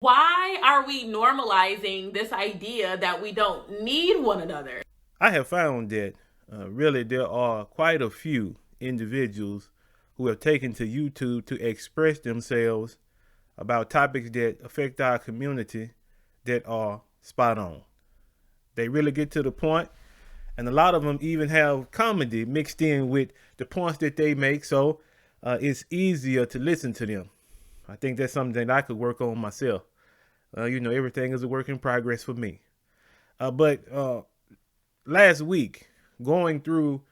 Why are we normalizing this idea that we don't need one another? I have found that really there are quite a few individuals who have taken to YouTube to express themselves about topics that affect our community that are spot on. They really get to the point, and a lot of them even have comedy mixed in with the points that they make, so it's easier to listen to them. I think that's something that I could work on myself. Everything is a work in progress for me. But last week, going through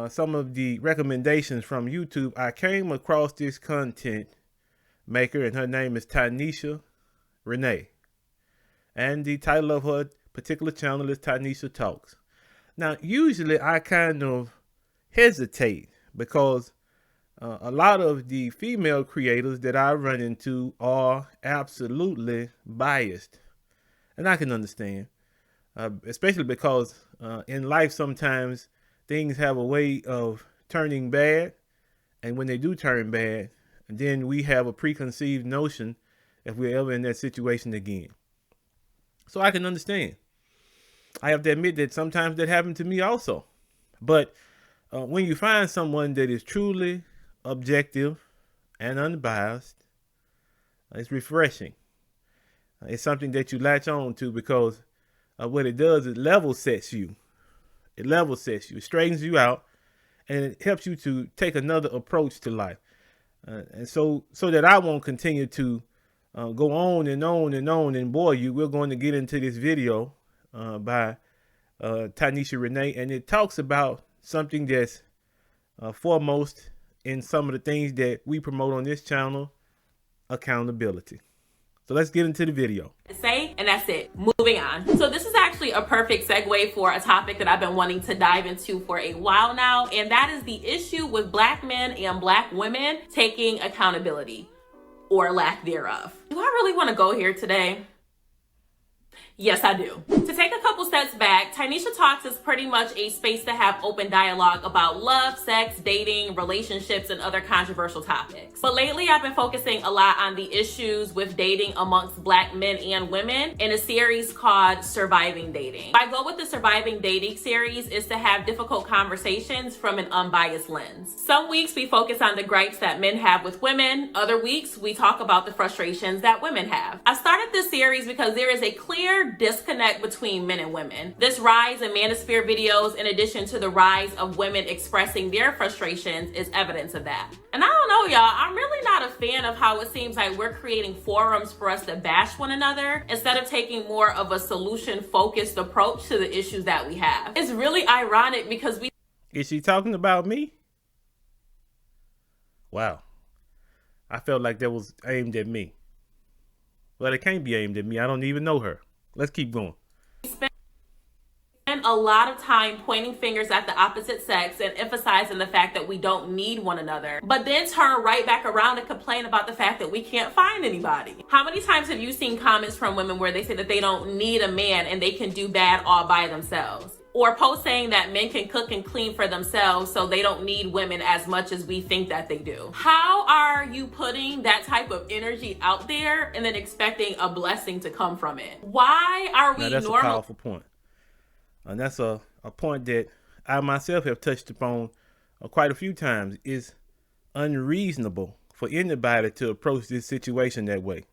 some of the recommendations from YouTube, I came across this content maker, and her name is Tanisha Renee. And the title of her particular channel is Tanisha Talks. Now, usually I kind of hesitate because a lot of the female creators that I run into are absolutely biased. And I can understand, especially because in life sometimes things have a way of turning bad. And when they do turn bad, then we have a preconceived notion if we're ever in that situation again. So I can understand. I have to admit that sometimes that happened to me also. But when you find someone that is truly objective and unbiased, it's refreshing. It's something that you latch on to because what it does, it level sets you. It level sets you. It straightens you out, and it helps you to take another approach to life. And so that I won't continue to go on and on and on and bore you, we're going to get into this video by Tanisha Renee, and it talks about something that's foremost in some of the things that we promote on this channel: accountability. So let's get into the video. Say, and that's it. Moving on. So this is actually a perfect segue for a topic that I've been wanting to dive into for a while now, and that is the issue with Black men and Black women taking accountability, or lack thereof. Do I really want to go here today? Yes, I do. To take a couple steps back, Tanisha Talks is pretty much a space to have open dialogue about love, sex, dating, relationships, and other controversial topics. But lately, I've been focusing a lot on the issues with dating amongst Black men and women in a series called Surviving Dating. My goal with the Surviving Dating series is to have difficult conversations from an unbiased lens. Some weeks we focus on the gripes that men have with women. Other weeks we talk about the frustrations that women have. I started this series because there is a clear disconnect between men and women. This rise in manosphere videos, in addition to the rise of women expressing their frustrations, is evidence of that. And I don't know, y'all, I'm really not a fan of how it seems like we're creating forums for us to bash one another instead of taking more of a solution-focused approach to the issues that we have. It's really ironic because we... Is she talking about me? Wow. I felt like that was aimed at me. Well, it can't be aimed at me. I don't even know her. Let's keep going. Spend a lot of time pointing fingers at the opposite sex and emphasizing the fact that we don't need one another, but then turn right back around and complain about the fact that we can't find anybody. How many times have you seen comments from women where they say that they don't need a man and they can do bad all by themselves? Or posts saying that men can cook and clean for themselves, so they don't need women as much as we think that they do. How are you putting that type of energy out there and then expecting a blessing to come from it? Why are we Now that's a powerful point. And that's a point that I myself have touched upon quite a few times. It's unreasonable for anybody to approach this situation that way.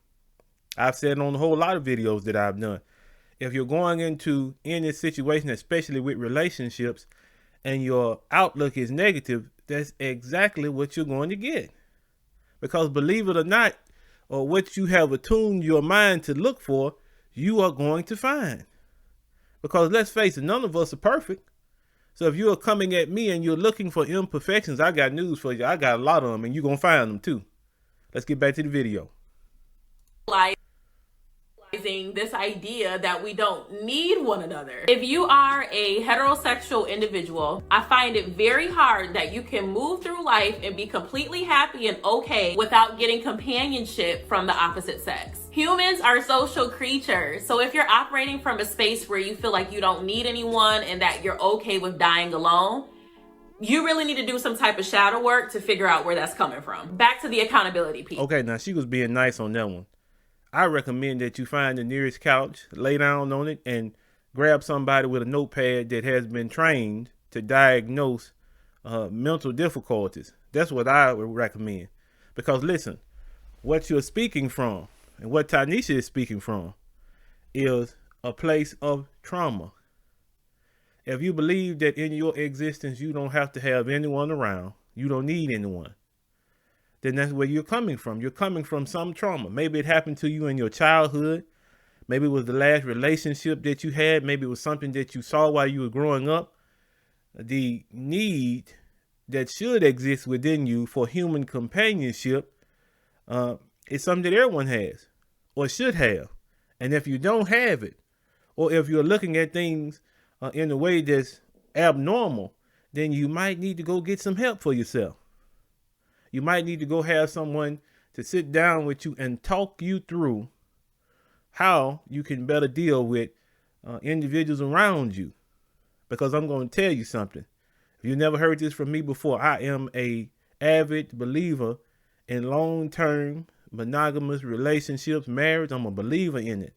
I've said on a whole lot of videos that I've done, if you're going into any situation, especially with relationships, and your outlook is negative, that's exactly what you're going to get. Because believe it or not, or what you have attuned your mind to look for, you are going to find. Because let's face it, none of us are perfect. So if you're coming at me and you're looking for imperfections, I got news for you. I got a lot of them, and you're going to find them too. Let's get back to the video. This idea that we don't need one another. If you are a heterosexual individual, I find it very hard that you can move through life and be completely happy and okay without getting companionship from the opposite sex. Humans are social creatures, so if you're operating from a space where you feel like you don't need anyone and that you're okay with dying alone, you really need to do some type of shadow work to figure out where that's coming from. Back to the accountability piece. Okay, now she was being nice on that one. I recommend that you find the nearest couch, lay down on it, and grab somebody with a notepad that has been trained to diagnose mental difficulties. That's what I would recommend. Because listen, what you're speaking from and what Tanisha is speaking from is a place of trauma. If you believe that in your existence you don't have to have anyone around, you don't need anyone, then that's where you're coming from. You're coming from some trauma. Maybe it happened to you in your childhood. Maybe it was the last relationship that you had. Maybe it was something that you saw while you were growing up. The need that should exist within you for human companionship is something that everyone has or should have. And if you don't have it, or if you're looking at things in a way that's abnormal, then you might need to go get some help for yourself. You might need to go have someone to sit down with you and talk you through how you can better deal with individuals around you. Because I'm going to tell you something. If you never heard this from me before, I am a avid believer in long-term monogamous relationships, marriage. I'm a believer in it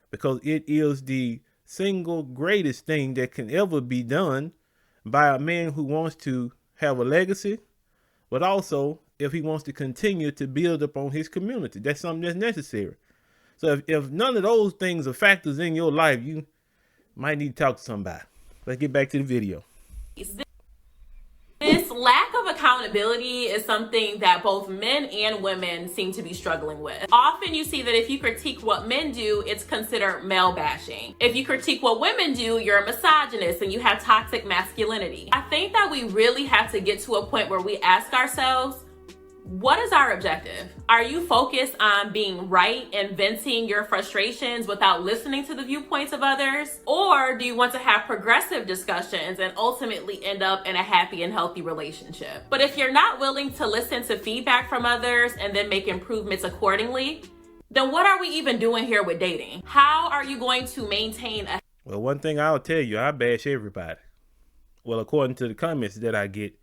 because it is the single greatest thing that can ever be done by a man who wants to have a legacy, but also if he wants to continue to build upon his community. That's something that's necessary. So if none of those things are factors in your life, you might need to talk to somebody. Let's get back to the video. This lack of accountability is something that both men and women seem to be struggling with. Often you see that if you critique what men do, it's considered male bashing. If you critique what women do, you're a misogynist and you have toxic masculinity. I think that we really have to get to a point where we ask ourselves, what is our objective? Are you focused on being right and venting your frustrations without listening to the viewpoints of others? Or do you want to have progressive discussions and ultimately end up in a happy and healthy relationship? But if you're not willing to listen to feedback from others and then make improvements accordingly, then what are we even doing here with dating? How are you going to maintain a... Well, one thing I'll tell you, I bash everybody. Well, according to the comments that I get,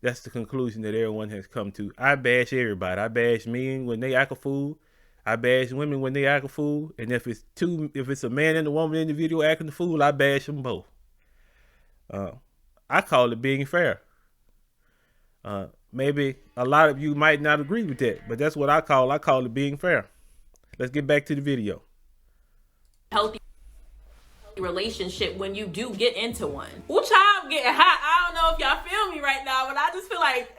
that's the conclusion that everyone has come to. I bash everybody. I bash men when they act a fool. I bash women when they act a fool. And if it's a man and a woman in the video acting the fool, I bash them both. I call it being fair. Maybe a lot of you might not agree with that, but that's what I call it being fair. Let's get back to the video. Healthy relationship when you do get into one. Ooh, child, I'm getting hot. I don't know if y'all feel me right now, but I just feel like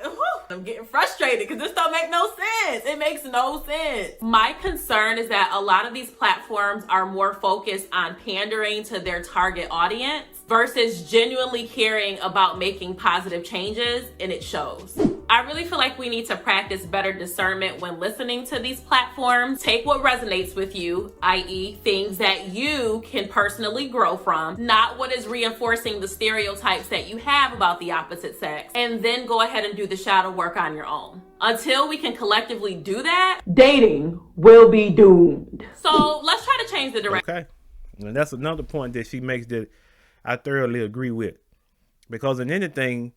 I'm getting frustrated because this don't make no sense. It makes no sense. My concern is that a lot of these platforms are more focused on pandering to their target audience versus genuinely caring about making positive changes, and it shows. I really feel like we need to practice better discernment when listening to these platforms. Take what resonates with you, i.e. things that you can personally grow from, not what is reinforcing the stereotypes that you have about the opposite sex, and then go ahead and do the shadow work on your own. Until we can collectively do that, dating will be doomed. So let's try to change the direction. Okay. And that's another point that she makes that I thoroughly agree with. Because in anything,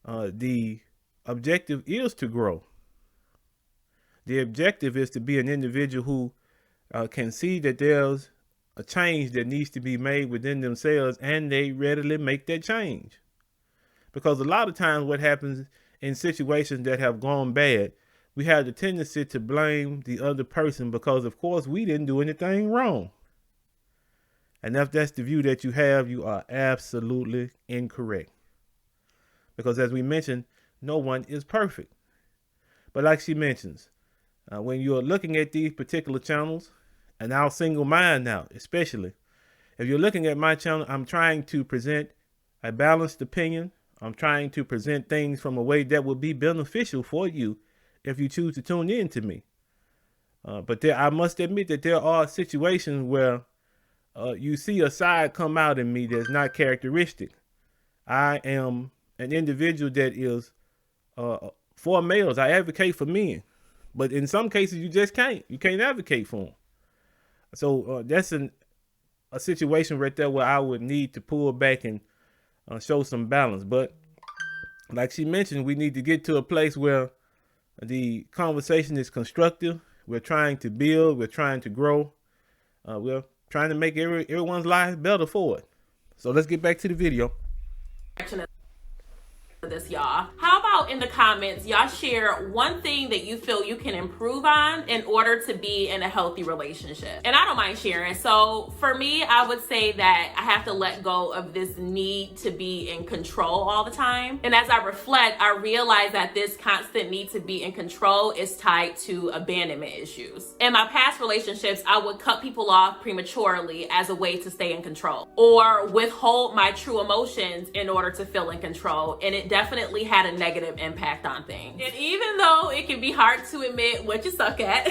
the objective is to grow. The objective is to be an individual who can see that there's a change that needs to be made within themselves, and they readily make that change. Because a lot of times what happens in situations that have gone bad, we have the tendency to blame the other person because, of course, we didn't do anything wrong. And if that's the view that you have, you are absolutely incorrect. Because as we mentioned, no one is perfect. But like she mentions, when you're looking at these particular channels, and our single mind now, especially, if you're looking at my channel, I'm trying to present a balanced opinion. I'm trying to present things from a way that will be beneficial for you if you choose to tune in to me. But I must admit that there are situations where you see a side come out in me that's not characteristic. I am an individual that is for males. I advocate for men, but in some cases you just can't. You can't advocate for them. So that's a situation right there where I would need to pull back and show some balance. But like she mentioned, we need to get to a place where the conversation is constructive, We're trying to build. We're trying to grow. We're trying to make everyone's life better for it. So let's get back to the video. This, y'all. How about in the comments, y'all share one thing that you feel you can improve on in order to be in a healthy relationship? And I don't mind sharing. So for me, I would say that I have to let go of this need to be in control all the time. And as I reflect, I realize that this constant need to be in control is tied to abandonment issues. In my past relationships, I would cut people off prematurely as a way to stay in control, or withhold my true emotions in order to feel in control. And it definitely had a negative impact on things. And even though it can be hard to admit what you suck at,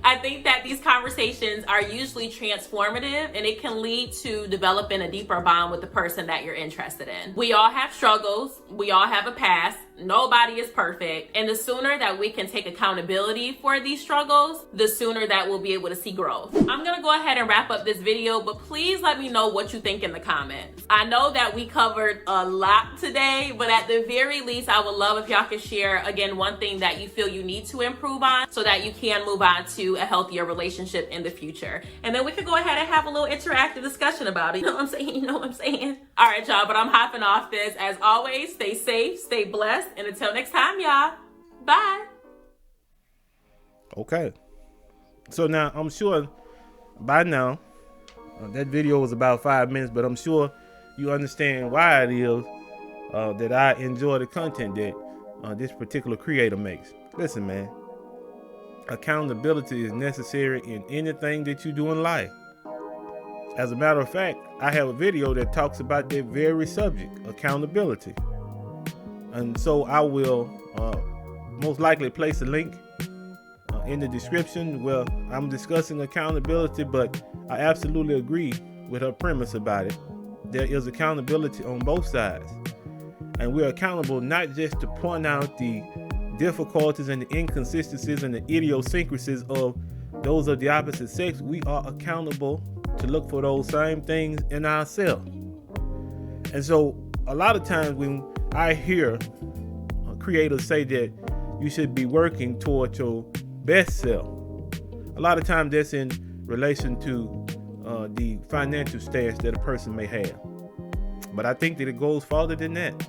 I think that these conversations are usually transformative, and it can lead to developing a deeper bond with the person that you're interested in. We all have struggles. We all have a past. Nobody is perfect. And the sooner that we can take accountability for these struggles, the sooner that we'll be able to see growth. I'm gonna go ahead and wrap up this video, but please let me know what you think in the comments. I know that we covered a lot today, but at the very least, I would love if y'all could share, again, one thing that you feel you need to improve on so that you can move on to a healthier relationship in the future. And then we could go ahead and have a little interactive discussion about it. You know what I'm saying? You know what I'm saying? All right, y'all, but I'm hopping off this. As always, stay safe, stay blessed, and until next time, y'all, bye. Okay. So now, I'm sure by now, that video was about 5 minutes, but I'm sure you understand why it is that I enjoy the content that this particular creator makes. Listen, man, accountability is necessary in anything that you do in life. As a matter of fact, I have a video that talks about that very subject, accountability. And so I will most likely place a link in the description where I'm discussing accountability, but I absolutely agree with her premise about it. There is accountability on both sides. And we're accountable not just to point out the difficulties and the inconsistencies and the idiosyncrasies of those of the opposite sex. We are accountable to look for those same things in ourselves. And so a lot of times when I hear creators say that you should be working toward your best self, a lot of times that's in relation to the financial stance that a person may have. But I think that it goes farther than that.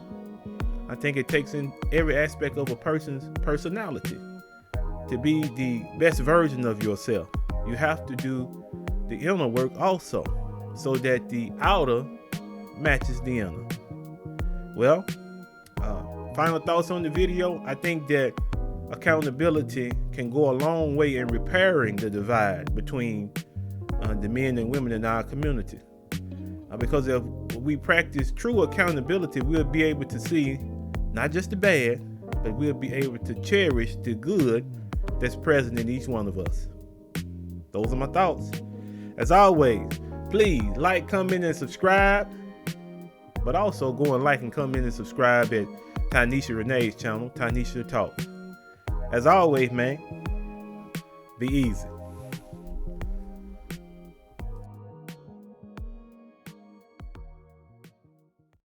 I think it takes in every aspect of a person's personality. To be the best version of yourself, you have to do the inner work also, so that the outer matches the inner. Well, final thoughts on the video. I think that accountability can go a long way in repairing the divide between the men and women in our community. Because if we practice true accountability, we'll be able to see not just the bad, but we'll be able to cherish the good that's present in each one of us. Those are my thoughts. As always, please like, comment, and subscribe. But also go and like and comment and subscribe at Tanisha Renee's channel, Tanisha Talks. As always, man, be easy.